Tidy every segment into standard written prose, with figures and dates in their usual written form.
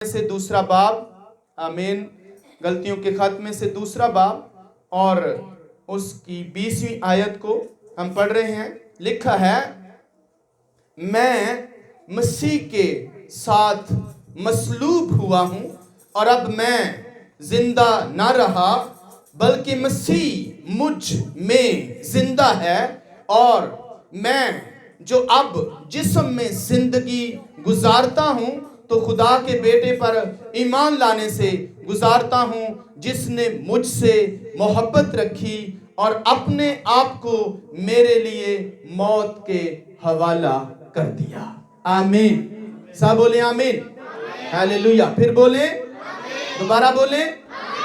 से दूसरा बाब, आमीन। गलतियों के खात्मे से दूसरा बाब और उसकी 20वीं आयत को हम पढ़ रहे हैं। लिखा है, मैं मसीह के साथ मसलूब हुआ हूं और अब मैं जिंदा ना रहा बल्कि मसीह मुझ में जिंदा है, और मैं जो अब जिस्म में जिंदगी गुजारता हूं तो खुदा के बेटे पर ईमान लाने से गुजारता हूं, जिसने मुझसे मोहब्बत रखी और अपने आप को मेरे लिए मौत के हवाला कर दिया। आमीन। सब बोले आमीन। हालेलुया। फिर बोले, दोबारा बोले,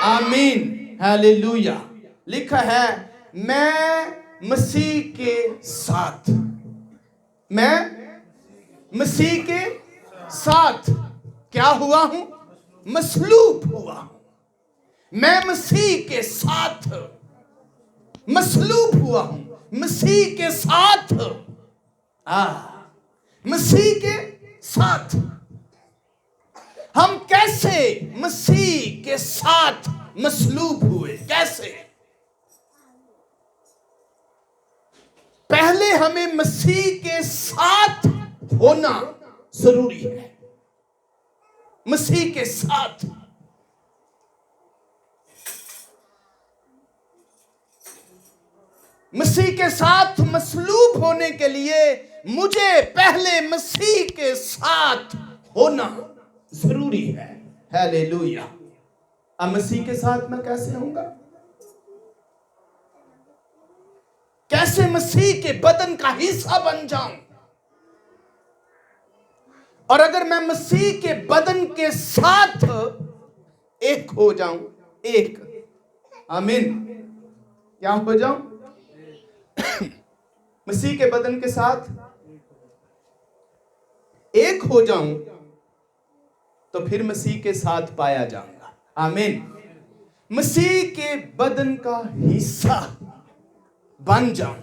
आमीन। हालेलुया। लिखा है, मैं मसीह के साथ, मैं मसीह के साथ क्या हुआ हूं? मसलूब हुआ हूं। मैं मसीह के साथ मसलूब हुआ हूं। मसीह के साथ, मसीह के साथ। हम कैसे मसीह के साथ मसलूब हुए? कैसे? पहले हमें मसीह के साथ होना जरूरी है। मसीह के साथ। मसीह के साथ मसलूब होने के लिए मुझे पहले मसीह के साथ होना जरूरी है। हालेलुया। अब मसीह के साथ मैं कैसे होऊंगा? कैसे मसीह के बदन का हिस्सा बन जाऊं? और अगर मैं मसीह के बदन के साथ एक हो जाऊं, एक, आमीन, क्या हो जाऊं? मसीह के बदन के साथ एक हो जाऊं तो फिर मसीह के साथ पाया जाऊंगा। आमीन। मसीह के बदन का हिस्सा बन जाऊं।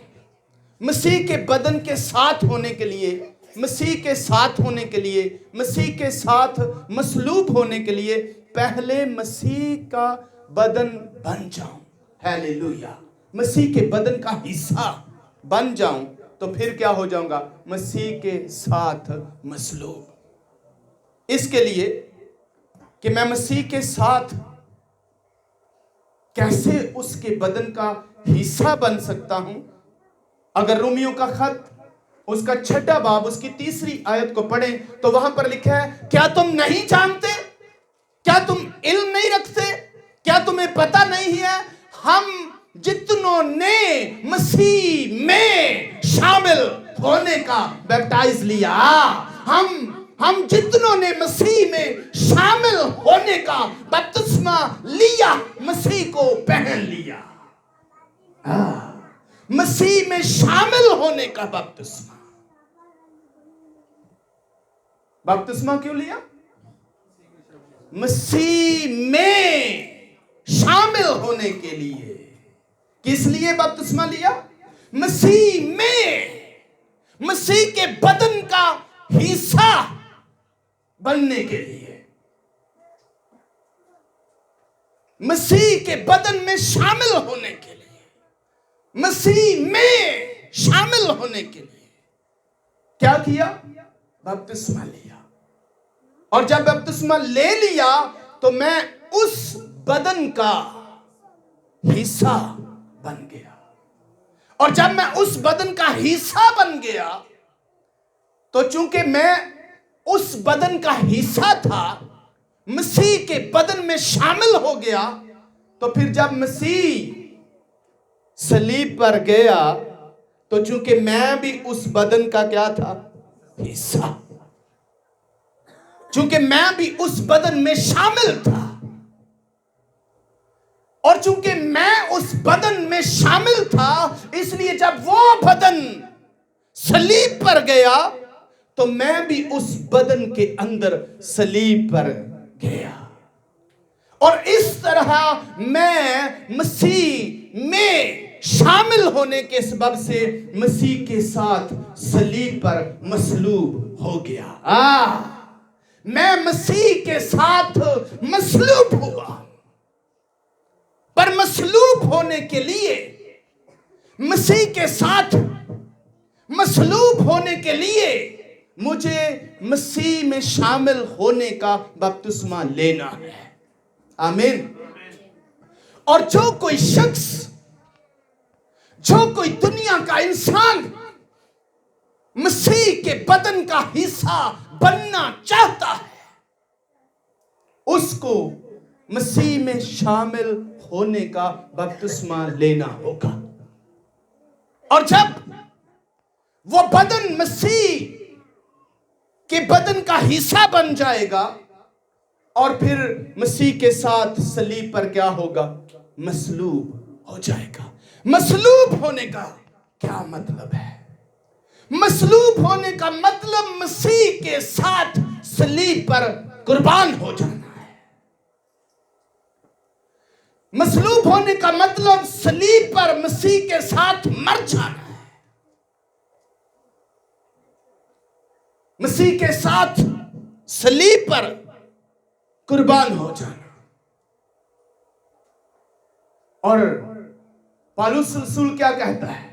मसीह के बदन के साथ होने के लिए, मसीह के साथ होने के लिए, मसीह के साथ मसलूब होने के लिए पहले मसीह का बदन बन जाऊं। हालेलुया। मसीह के बदन का हिस्सा बन जाऊं तो फिर क्या हो जाऊंगा? मसीह के साथ मसलूब। इसके लिए कि मैं मसीह के साथ कैसे उसके बदन का हिस्सा बन सकता हूं, अगर रोमियो का खत उसका 6वां बाब उसकी 3री आयत को पढ़ें तो वहां पर लिखा है, क्या तुम नहीं जानते? क्या तुम इल्म नहीं रखते? क्या तुम्हें पता नहीं है? हम जितनों ने मसीह में शामिल होने का बैप्टाइज लिया, हम जितनों ने मसीह में शामिल होने का बपतिस्मा लिया, मसीह को पहन लिया। मसीह में शामिल होने का बपतिस्मा। बपतिस्मा क्यों लिया? मसीह में शामिल होने के लिए। किस लिए बपतिस्मा लिया? मसीह में, मसीह के बदन का हिस्सा बनने के लिए, मसीह के बदन में शामिल होने के लिए, मसीह में शामिल होने के लिए क्या किया? बपतिस्मा लिया। और जब बपतिस्मा ले लिया तो मैं उस बदन का हिस्सा बन गया। और जब मैं उस बदन का हिस्सा बन गया तो चूंकि मैं उस बदन का हिस्सा था, मसीह के बदन में शामिल हो गया, तो फिर जब मसीह सलीब पर गया तो चूंकि मैं भी उस बदन का क्या था? हिस्सा। चूंकि मैं भी उस बदन में शामिल था, और चूंकि मैं उस बदन में शामिल था, इसलिए जब वो बदन सलीब पर गया तो मैं भी उस बदन के अंदर सलीब पर गया। और इस तरह मैं मसीह में शामिल होने के सबब से मसीह के साथ सलीब पर मसलूब हो गया। मैं मसीह के साथ मसलूब हुआ, पर मसलूब होने के लिए, मसीह के साथ मसलूब होने के लिए मुझे मसीह में शामिल होने का बपतिस्मा लेना है। आमीन। और जो कोई शख्स, जो कोई दुनिया का इंसान मसीह के बदन का हिस्सा बनना चाहता है, उसको मसीह में शामिल होने का बपतिस्मा लेना होगा। और जब वो बदन मसीह के बदन का हिस्सा बन जाएगा और फिर मसीह के साथ सलीब पर क्या होगा? मसलूब हो जाएगा। मसलूब होने का क्या मतलब है? मसलूब होने का मतलब मसीह के साथ सलीब पर कुर्बान हो जाना है। मसलूब होने का मतलब सलीब पर मसीह के साथ मर जाना है, मसीह के साथ सलीब पर कुर्बान हो जाना। और पौलुस रसूल क्या कहता है?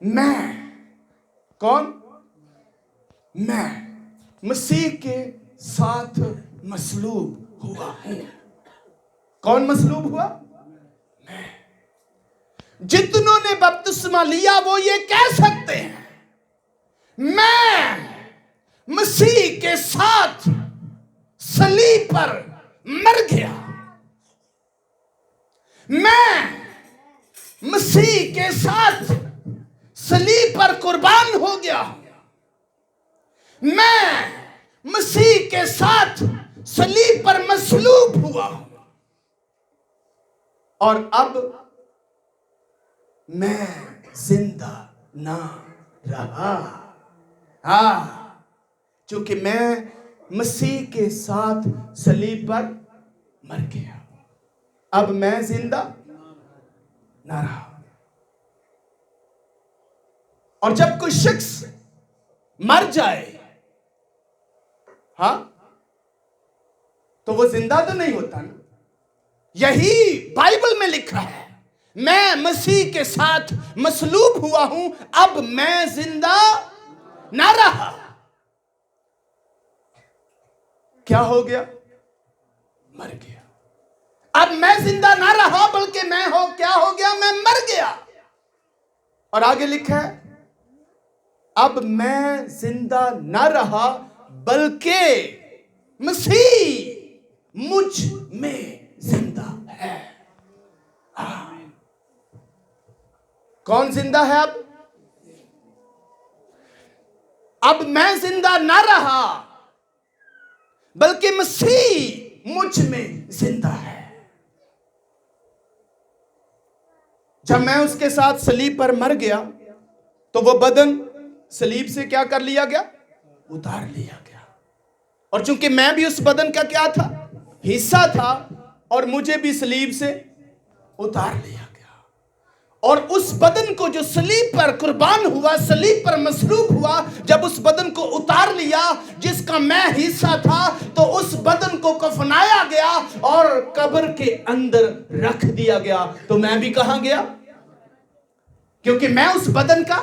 मैं, कौन? मैं मसीह के साथ मसलूब हुआ हूं। कौन मसलूब हुआ? मैं। जितनों ने बपतिस्मा लिया वो ये कह सकते हैं, मैं मसीह के साथ सलीब पर मर गया, मैं मसीह के साथ सलीब पर कुर्बान हो गया, मैं मसीह के साथ सलीब पर मसलूब हुआ, और अब मैं जिंदा ना रहा। क्योंकि मैं मसीह के साथ सलीब पर मर गया, अब मैं जिंदा ना रहा। और जब कोई शख्स मर जाए, तो वो जिंदा तो नहीं होता ना। यही बाइबल में लिखा है, मैं मसीह के साथ मसलूब हुआ हूं, अब मैं जिंदा ना रहा। क्या हो गया? मर गया। अब मैं जिंदा ना रहा, बल्कि मैं क्या हो गया? मैं मर गया। और आगे लिखा है, अब मैं जिंदा ना रहा, बल्कि मसीह मुझ में जिंदा है। कौन जिंदा है? अब मैं जिंदा ना रहा, बल्कि मसीह मुझ में जिंदा है। जब मैं उसके साथ सलीब पर मर गया, तो वो बदन सलीब से क्या कर लिया गया? उतार लिया गया। और चूंकि मैं भी उस बदन का क्या था? हिस्सा था, और मुझे भी सलीब से उतार लिया गया। और उस बदन को जो सलीब पर कुर्बान हुआ, सलीब पर मसलूब हुआ, जब उस बदन को उतार लिया जिसका मैं हिस्सा था, तो उस बदन को कफनाया गया और कब्र के अंदर रख दिया गया। तो मैं भी कहां गया? क्योंकि मैं उस बदन का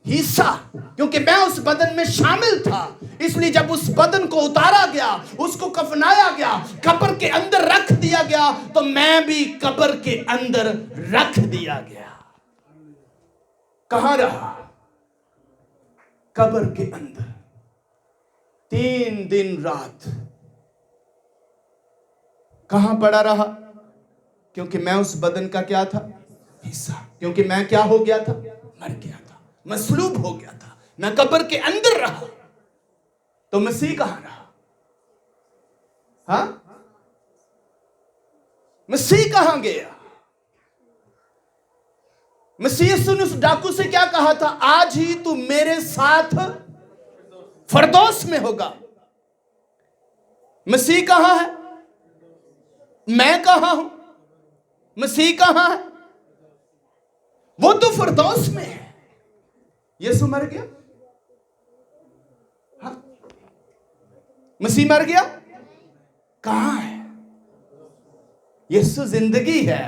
हिस्सा, क्योंकि मैं उस बदन में शामिल था, इसलिए जब उस बदन को उतारा गया, उसको कफनाया गया, कब्र के अंदर रख दिया गया, तो मैं भी कब्र के अंदर रख दिया गया। कहां रहा? कब्र के अंदर 3 दिन रात। कहां पड़ा रहा? क्योंकि मैं उस बदन का क्या था? हिस्सा। क्योंकि मैं क्या हो गया था? मर गया था, मसलूब हो गया था, मैं कब्र के अंदर रहा। तो मसीह कहां रहा? मसीह कहां गया? मसीह ने उस डाकू से क्या कहा था? आज ही तू मेरे साथ फरदौस में होगा। मसीह कहां है? मैं कहां हूं? मसीह कहां है? वो तो फरदौस में है। यीशु मर गया, मसीह मर गया, कहां है? यीशु जिंदगी है।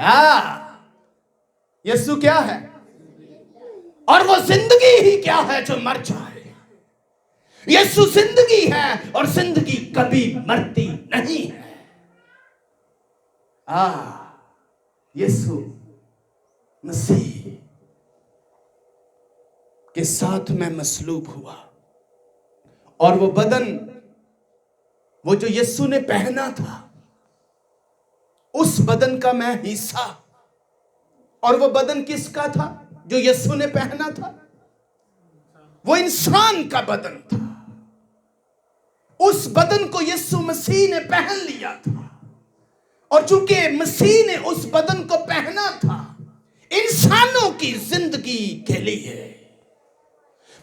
यीशु क्या है? और वो जिंदगी ही क्या है जो मर जाए? यीशु जिंदगी है और जिंदगी कभी मरती नहीं है। यीशु मसीह के साथ मैं मसलूब हुआ, और वो बदन, वो जो यीशु ने पहना था, उस बदन का मैं हिस्सा। और वो बदन किसका था जो यीशु ने पहना था? वो इंसान का बदन था। उस बदन को यीशु मसीह ने पहन लिया था, और चूंकि मसीह ने उस बदन को पहना था इंसानों की जिंदगी के लिए,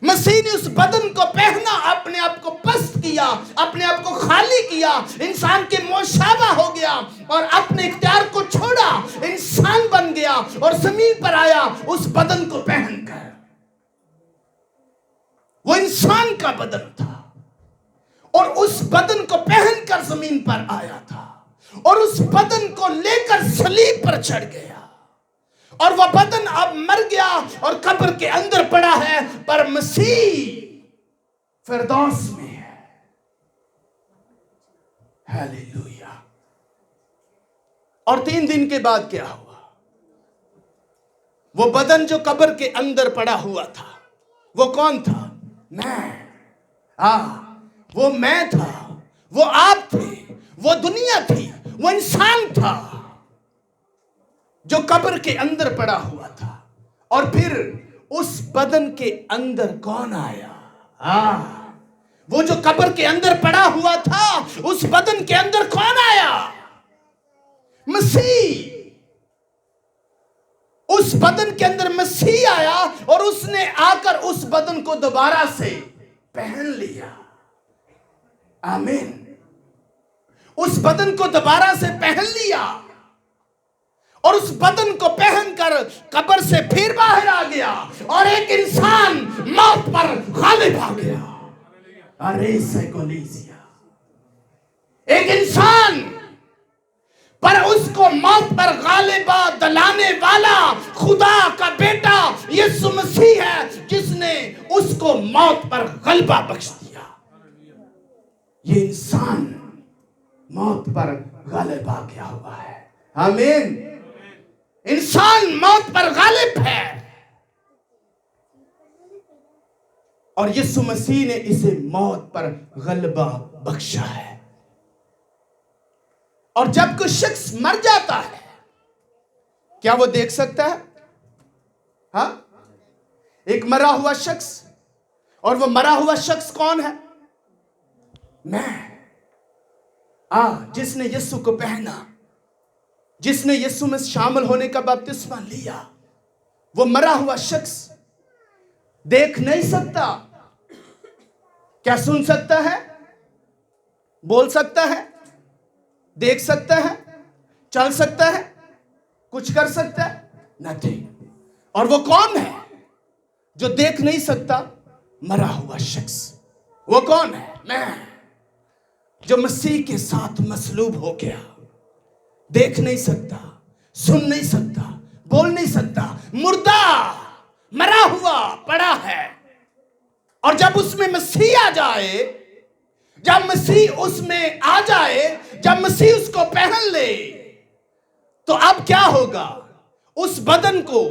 मसीह ने उस बदन को पहना, अपने आप को पस्त किया, अपने आप को खाली किया, इंसान के मोशाबा हो गया और अपने इख्तियार को छोड़ा, इंसान बन गया और जमीन पर आया उस बदन को पहनकर। वो इंसान का बदन था और उस बदन को पहनकर जमीन पर आया था, और उस बदन को लेकर सलीब पर चढ़ गया, और वह बदन अब मर गया और कब्र के अंदर पड़ा है, पर मसीह फिरदौस में है। हालेलुया। और 3 दिन के बाद क्या हुआ? वो बदन जो कब्र के अंदर पड़ा हुआ था, वो कौन था? मैं। वो मैं था, वो आप थे, वो दुनिया थी, वो इंसान था जो कब्र के अंदर पड़ा हुआ था। और फिर उस बदन के अंदर कौन आया? वो जो कब्र के अंदर पड़ा हुआ था, उस बदन के अंदर कौन आया? मसीह। उस बदन के अंदर मसीह आया और उसने आकर उस बदन को दोबारा से पहन लिया। आमीन। उस बदन को दोबारा से पहन लिया और उस बदन को पहनकर कब्र से फिर बाहर आ गया, और एक इंसान मौत पर गालिब आ गया। अरे साइकोलेजिया, एक इंसान पर उसको मौत पर गालिबा दिलाने वाला खुदा का बेटा यीशु मसीह है, जिसने उसको मौत पर गलबा बख्श दिया। ये इंसान मौत पर गालिब आ गया हुआ है। आमीन। इंसान मौत पर गालिब है, और यीशु मसीह ने इसे मौत पर गलबा बख्शा है। और जब कोई शख्स मर जाता है, क्या वो देख सकता है? एक मरा हुआ शख्स, और वो मरा हुआ शख्स कौन है? मैं। जिसने यीशु को पहना, जिसने यीशु में शामिल होने का बपतिस्मा लिया, वो मरा हुआ शख्स देख नहीं सकता। क्या सुन सकता है? बोल सकता है? देख सकता है? चल सकता है? कुछ कर सकता है? नहीं। और वो कौन है जो देख नहीं सकता? मरा हुआ शख्स। वो कौन है? मैं, जो मसीह के साथ मसलूब हो गया। देख नहीं सकता, सुन नहीं सकता, बोल नहीं सकता, मुर्दा, मरा हुआ पड़ा है। और जब उसमें मसीह आ जाए, जब मसीह उसमें आ जाए, जब मसीह उसको पहन ले, तो अब क्या होगा? उस बदन को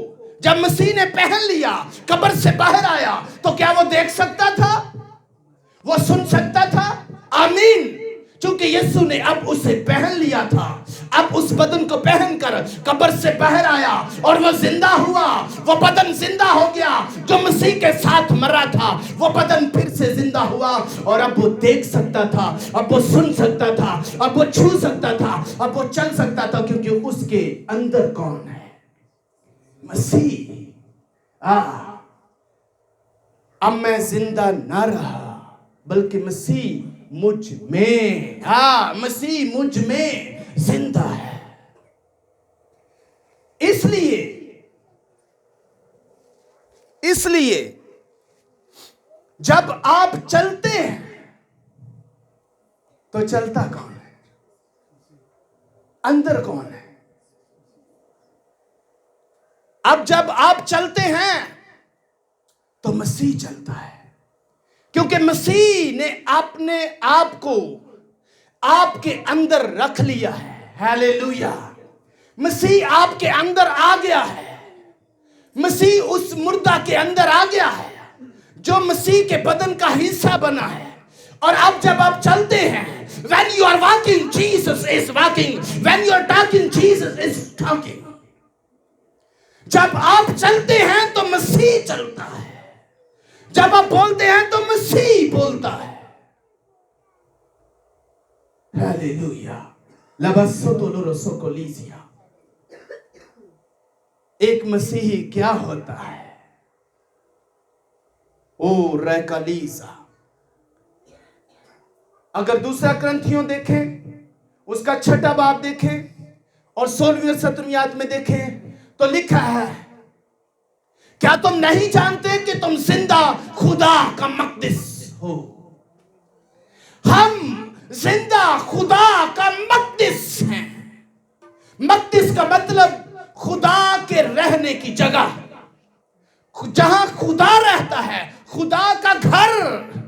जब मसीह ने पहन लिया, कब्र से बाहर आया, तो क्या वो देख सकता था? वो सुन सकता था? आमीन। क्योंकि यीशु ने अब उसे पहन लिया था, अब उस बदन को पहनकर कब्र से बाहर आया और वो जिंदा हुआ। वो बदन जिंदा हो गया जो मसीह के साथ मरा था। वो बदन फिर से जिंदा हुआ और अब वो देख सकता था, अब वो सुन सकता था, अब वो छू सकता था, अब वो चल सकता था, क्योंकि उसके अंदर कौन है? मसीह। अब मैं जिंदा ना रहा, बल्कि मसीह मुझ में। मसीह मुझ में जिंदा है। इसलिए जब आप चलते हैं, तो चलता कौन है? अंदर कौन है? अब जब आप चलते हैं तो मसीह चलता है, क्योंकि मसीह ने अपने आप को आपके अंदर रख लिया है। हालेलुया। मसीह आपके अंदर आ गया है। मसीह उस मुर्दा के अंदर आ गया है जो मसीह के बदन का हिस्सा बना है। और अब जब आप चलते हैं, when you are walking, Jesus is walking. When you are talking, Jesus is talking. जब आप चलते हैं तो मसीह चलता है। जब आप बोलते हैं तो मसीह बोलता है। हालेलुया। लबसोतोलोरोसोकोलीसिया। एक मसीही क्या होता है? ओ रैकालीसा। अगर दूसरा ग्रंथियों देखें, उसका 6वां बाब देखें और 16वीं और 17वीं आयत में देखें तो लिखा है, क्या तुम नहीं जानते कि तुम जिंदा खुदा का मकदस हो? हम जिंदा खुदा का मकदस हैं। मकदस का मतलब खुदा के रहने की जगह, जहां खुदा रहता है, खुदा का घर।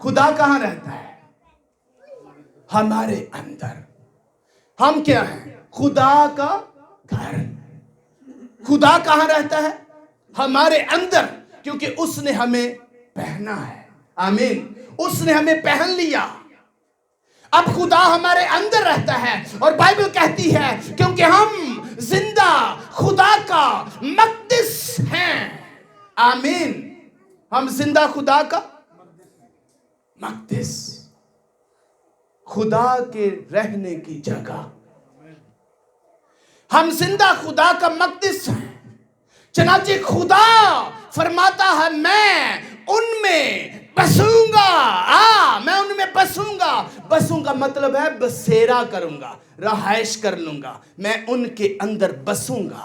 खुदा कहां रहता है? हमारे अंदर। हम क्या हैं? खुदा का घर। खुदा कहां रहता है? हमारे अंदर, क्योंकि उसने हमें पहना है। आमीन। उसने हमें पहन लिया। अब खुदा हमारे अंदर रहता है और बाइबल कहती है क्योंकि हम जिंदा खुदा का मकदस हैं। आमीन। हम जिंदा खुदा का मकदस, खुदा के रहने की जगह। हम जिंदा खुदा का मकदस हैं। चनाचे खुदा फरमाता है मैं उनमें बसूंगा। मैं उनमें बसूंगा। बसूंगा मतलब है बसेरा करूंगा, रहाइश कर लूंगा। मैं उनके अंदर बसूंगा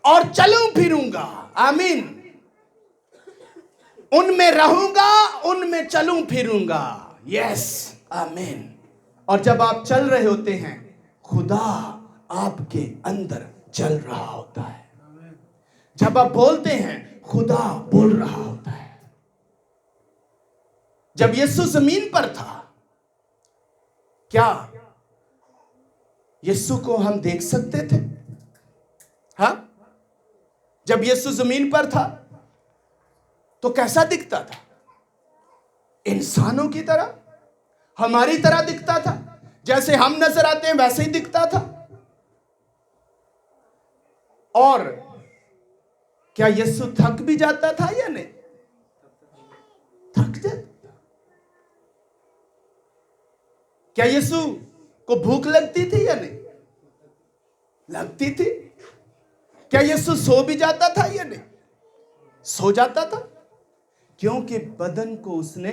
और चलूं फिरूंगा। आमीन। उनमें रहूंगा, उनमें चलूं फिरूंगा। यस। आमीन। और जब आप चल रहे होते हैं, खुदा आपके अंदर चल रहा होता है। जब आप बोलते हैं, खुदा बोल रहा होता है। जब यीशु जमीन पर था, क्या यीशु को हम देख सकते थे? हाँ? जब यीशु जमीन पर था तो कैसा दिखता था? इंसानों की तरह, हमारी तरह दिखता था। जैसे हम नजर आते हैं वैसे ही दिखता था। और क्या यीशु थक भी जाता था या नहीं? थक जाता। क्या यीशु को भूख लगती थी या नहीं? लगती थी। क्या यीशु सो भी जाता था या नहीं? सो जाता था, क्योंकि बदन को उसने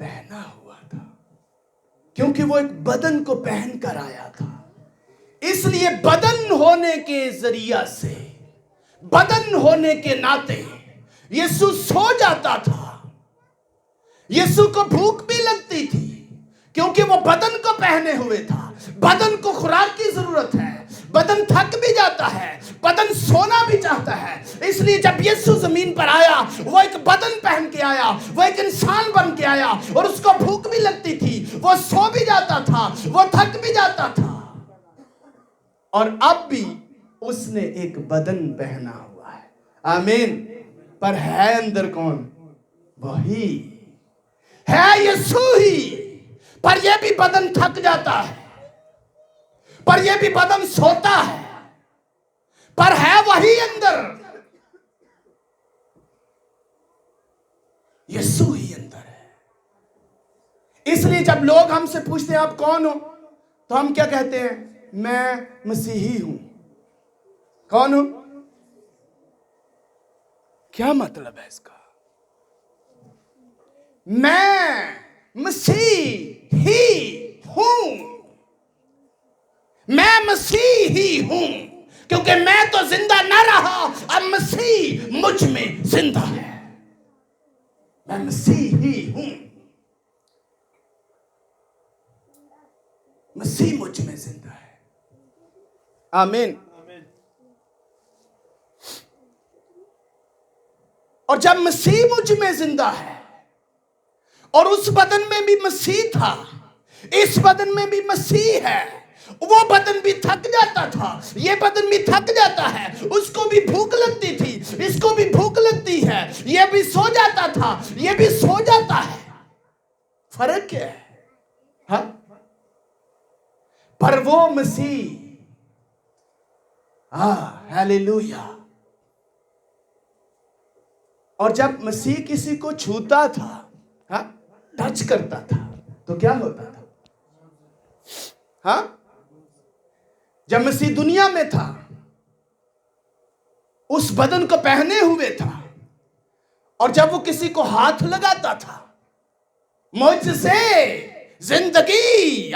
पहना हुआ था। क्योंकि वो एक बदन को पहन कर आया था। इसलिए बदन होने के जरिया से, बदन होने के नाते यीशु सो जाता था। यीशु को भूख भी लगती थी, क्योंकि वो बदन को पहने हुए था। बदन को खुराक की जरूरत है। बदन थक भी जाता है, बदन सोना भी चाहता है। इसलिए जब यीशु जमीन पर आया, वो एक बदन पहन के आया, वो एक इंसान बन के आया। और उसको भूख भी लगती थी, वो सो भी जाता था, वो थक भी जाता था। और अब भी उसने एक बदन पहना हुआ है। आमीन। पर है अंदर कौन? वही है, यीशु ही। पर यह भी बदन थक जाता है, पर यह भी बदन सोता है, पर है वही अंदर। यीशु ही अंदर है। इसलिए जब लोग हमसे पूछते हैं आप कौन हो, तो हम क्या कहते हैं? मैं मसीही हूं। कौन हो? क्या मतलब है इसका? मैं मसीही हूं। मैं मसीही हूं, क्योंकि मैं तो जिंदा न रहा, अब मसीह मुझ में जिंदा है। मैं मसीही हूं। मसीह मुझ में जिंदा है। आमीन। और जब मसीह मुझ में जिंदा है और उस बदन में भी मसीह था, इस बदन में भी मसीह है, वो बदन भी थक जाता था, ये बदन भी थक जाता है, उसको भी भूख लगती थी, इसको भी भूख लगती है, ये भी सो जाता था, ये भी सो जाता है। फर्क क्या है? हाँ? पर वो मसीह, हालेलुया। और जब मसीह किसी को छूता था, हाँ, टच करता था, तो क्या होता था? हाँ? जब मसीह दुनिया में था, उस बदन को पहने हुए था, और जब वो किसी को हाथ लगाता था, मुझसे जिंदगी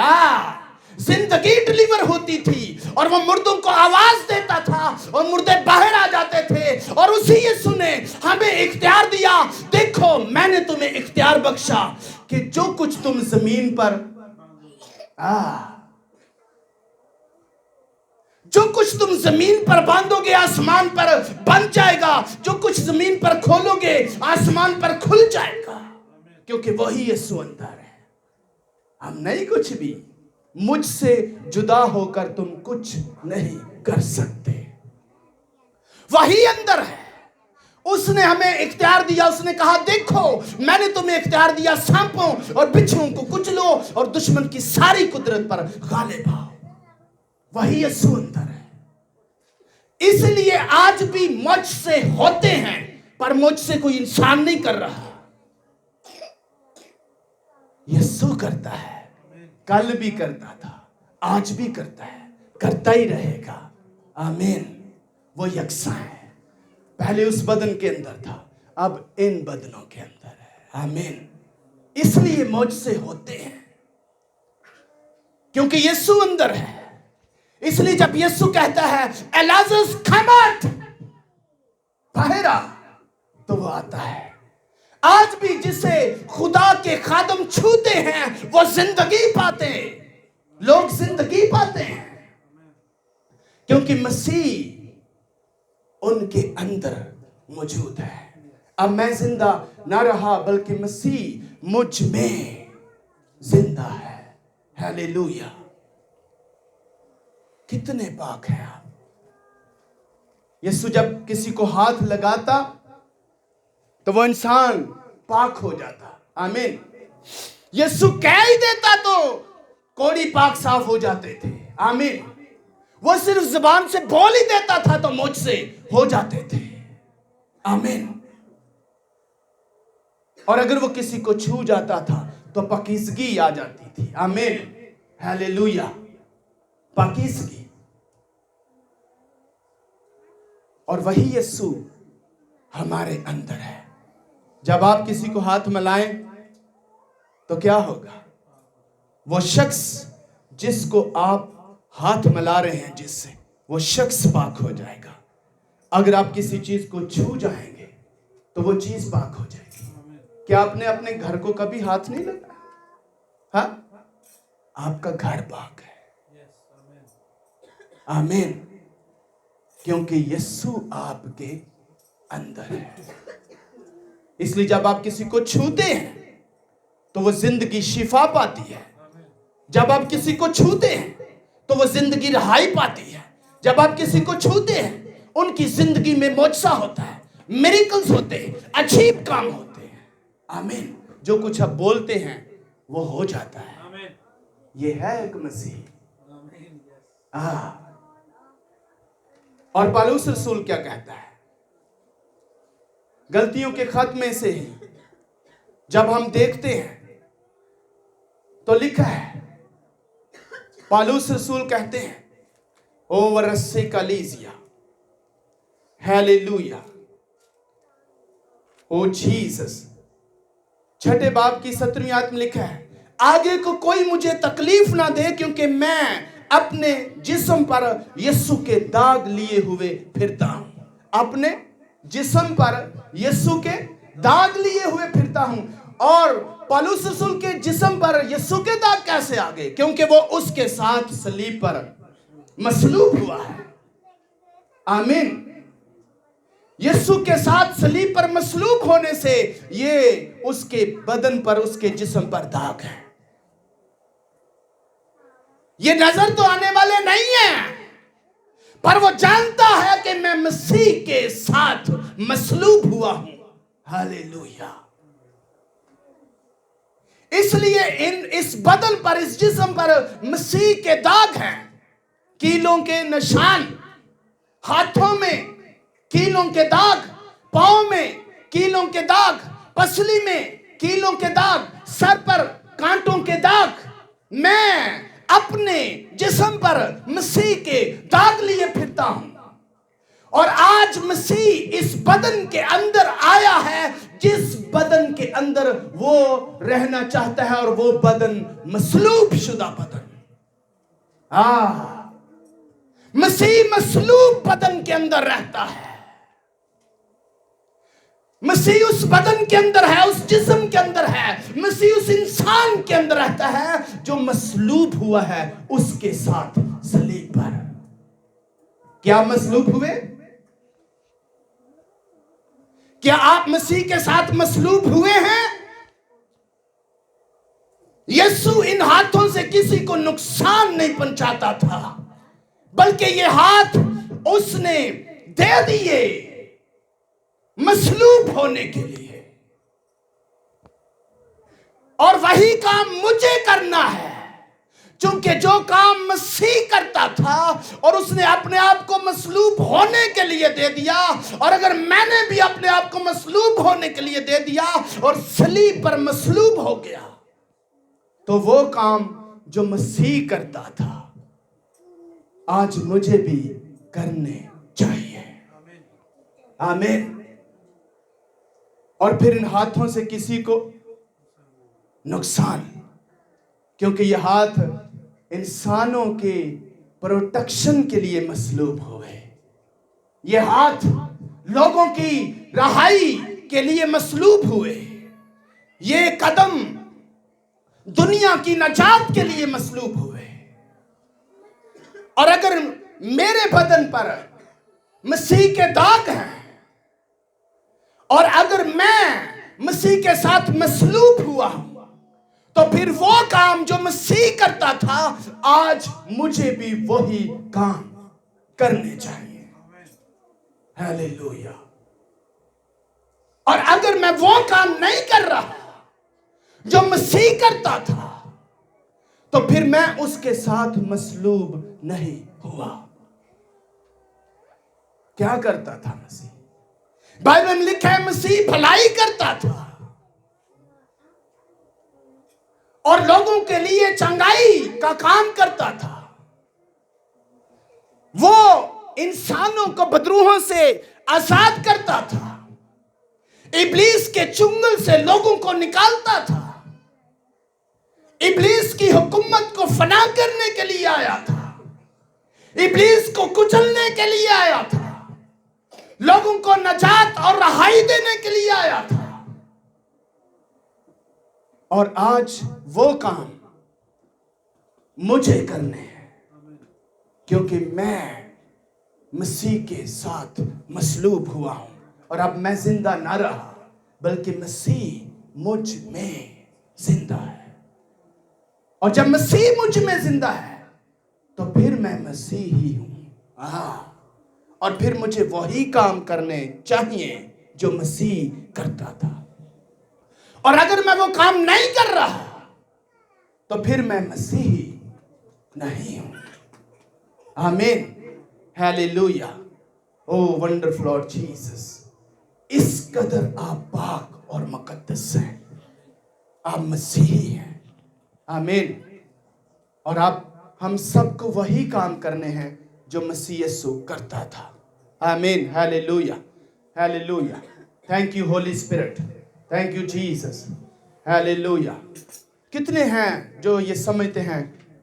डिलीवर होती थी, और वो मुर्दों को आवाज देता था और मुर्दे बाहर आ जाते थे। और उसी यीशु ने हमें इख्तियार दिया, देखो मैंने तुम्हें इख्तियार बख्शा कि जो कुछ तुम जमीन पर जो कुछ तुम जमीन पर बांधोगे आसमान पर बंध जाएगा, जो कुछ जमीन पर खोलोगे आसमान पर खुल जाएगा, क्योंकि वही यीशु अंदर है। हम नहीं कुछ भी, मुझसे जुदा होकर तुम कुछ नहीं कर सकते। वही अंदर है। उसने हमें इख्तियार दिया, उसने कहा देखो मैंने तुम्हें इख्तियार दिया, सांपों और बिच्छुओं को कुचलो और दुश्मन की सारी कुदरत पर गालिब आओ। वही यीशु अंदर है। इसलिए आज भी मुझसे होते हैं, पर मुझसे कोई इंसान नहीं कर रहा, यीशु करता है। कल भी करता था, आज भी करता है, करता ही रहेगा। आमीन। वो यकसा है। पहले उस बदन के अंदर था, अब इन बदनों के अंदर है। आमीन। इसलिए मुझसे होते हैं, क्योंकि यीशु अंदर है। इसलिए जब यीशु कहता है एलाजरस कम आउट, बाहर आ, तो वो आता है। आज भी जिसे खुदा के खादम छूते हैं वो जिंदगी पाते हैं। लोग जिंदगी पाते हैं क्योंकि मसीह उनके अंदर मौजूद है। अब मैं जिंदा ना रहा बल्कि मसीह मुझ में जिंदा है। हालेलुया। कितने पाक हैं आप। यीशु जब किसी को हाथ लगाता तो वो इंसान पाक हो जाता। आमीन। यीशु कह ही देता तो कोड़ी पाक साफ हो जाते थे। आमीन। वो सिर्फ जुबान से बोल ही देता था तो मुझसे हो जाते थे। आमीन। और अगर वो किसी को छू जाता था तो पाकीज़गी आ जाती थी। आमीन। हालेलुया। पाकीज़गी। और वही यीशु हमारे अंदर है। जब आप किसी को हाथ मिलाएं तो क्या होगा? वो शख्स जिसको आप हाथ मिला रहे हैं जिससे, वो शख्स पाक हो जाएगा। अगर आप किसी चीज को छू जाएंगे तो वो चीज पाक हो जाएगी। क्या आपने अपने घर को कभी हाथ नहीं लगाया? हाँ, आपका घर पाक है। आमीन। क्योंकि यीशु आपके अंदर है। इसलिए जब आप किसी को छूते हैं तो वो जिंदगी शिफा पाती है। जब आप किसी को छूते हैं तो वो जिंदगी रहाई पाती है। जब आप किसी को छूते हैं उनकी जिंदगी में मौजज़ा होता है, मिरेकल्स होते हैं, अजीब काम होते हैं। आमीन। जो कुछ आप बोलते हैं वो हो जाता है। ये है एक मसीह। और पौलुस रसूल क्या कहता है? गलतियों के खत में से ही जब हम देखते हैं तो लिखा है, पौलुस रसूल कहते हैं ओ वरसे कलीसिया, हालेलुया, ओ जीसस। छठे बाब की 17वीं आयत में लिखा है, आगे को कोई मुझे तकलीफ ना दे क्योंकि मैं अपने जिस्म पर यीशु के दाग लिए हुए फिरता हूं। अपने जिस्म पर यीशु के दाग लिए हुए फिरता हूं। और पौलुस रसूल के जिस्म पर यीशु के दाग कैसे आ गए? क्योंकि वो उसके साथ सलीब पर मसलूब हुआ है। आमीन। यीशु के साथ सलीब पर मसलूब होने से ये उसके बदन पर, उसके जिस्म पर दाग है। ये नजर तो आने वाले नहीं है, पर वो जानता है कि मैं मसीह के साथ मसलूब हुआ हूं। हालेलुया। इसलिए इस बदन पर, इस जिस्म पर मसीह के दाग हैं, कीलों के निशान, हाथों में कीलों के दाग, पांव में कीलों के दाग, पसली में कीलों के दाग, सर पर कांटों के दाग। मैं अपने जिस्म पर मसीह के दाग लिए फिरता हूं। और आज मसीह इस बदन के अंदर आया है, जिस बदन के अंदर वो रहना चाहता है, और वो बदन मसलूब शुदा बदन। मसीह मसलूब बदन के अंदर रहता है। मसीह उस बदन के अंदर है, उस जिस्म के अंदर है। मसीह उस इंसान के अंदर रहता है जो मसलूब हुआ है उसके साथ सलीब पर। क्या मसलूब हुए? क्या आप मसीह के साथ मसलूब हुए हैं? यीशु इन हाथों से किसी को नुकसान नहीं पहुंचाता था, बल्कि ये हाथ उसने दे दिए मसलूब होने के लिए। और वही काम मुझे करना है, क्योंकि जो काम मसीह करता था और उसने अपने आप को मसलूब होने के लिए दे दिया, और अगर मैंने भी अपने आप को मसलूब होने के लिए दे दिया और सलीब पर मसलूब हो गया, तो वो काम जो मसीह करता था आज मुझे भी करने चाहिए। आमीन। और फिर इन हाथों से किसी को नुकसान, क्योंकि ये हाथ इंसानों के प्रोटेक्शन के लिए मसलूब हुए। ये हाथ लोगों की रहाई के लिए मसलूब हुए। ये कदम दुनिया की नजात के लिए मसलूब हुए। और अगर मेरे बदन पर मसीह के दाग हैं, और अगर मैं मसीह के साथ मसलूब हुआ हूं, तो फिर वो काम जो मसीह करता था आज मुझे भी वही काम करने चाहिए। हालेलुया। और अगर मैं वो काम नहीं कर रहा जो मसीह करता था, तो फिर मैं उसके साथ मसलूब नहीं हुआ। क्या करता था मसीह? बाइबल में लिखा है मसीह भलाई करता था और लोगों के लिए चंगाई का काम करता था। वो इंसानों को बदरूहों से आजाद करता था, इब्लीस के चुंगल से लोगों को निकालता था, इब्लीस की हुकूमत को फना करने के लिए आया था, इब्लीस को कुचलने के लिए आया था, लोगों को नजात और रहाई देने के लिए आया था। और आज वो काम मुझे करने हैं, क्योंकि मैं मसीह के साथ मसलूब हुआ हूं। और अब मैं जिंदा ना रहा, बल्कि मसीह मुझ में जिंदा है। और जब मसीह मुझ में जिंदा है, तो फिर मैं मसीह ही हूं। और फिर मुझे वही काम करने चाहिए जो मसीह करता था। और अगर मैं वो काम नहीं कर रहा, तो फिर मैं मसीही नहीं हूं। आमीन। हालेलुया। ओ वंडरफुल लॉर्ड जीसस, इस कदर आप पाक और मुकद्दस हैं, आप मसीही हैं। आमीन। और आप हम सबको वही काम करने हैं जो मसीह यीशु करता था। आमीन। Hallelujah. Hallelujah. Thank you Holi spirit, thank you Jesus. Hallelujah. कितने हैं जो ये समझते हैं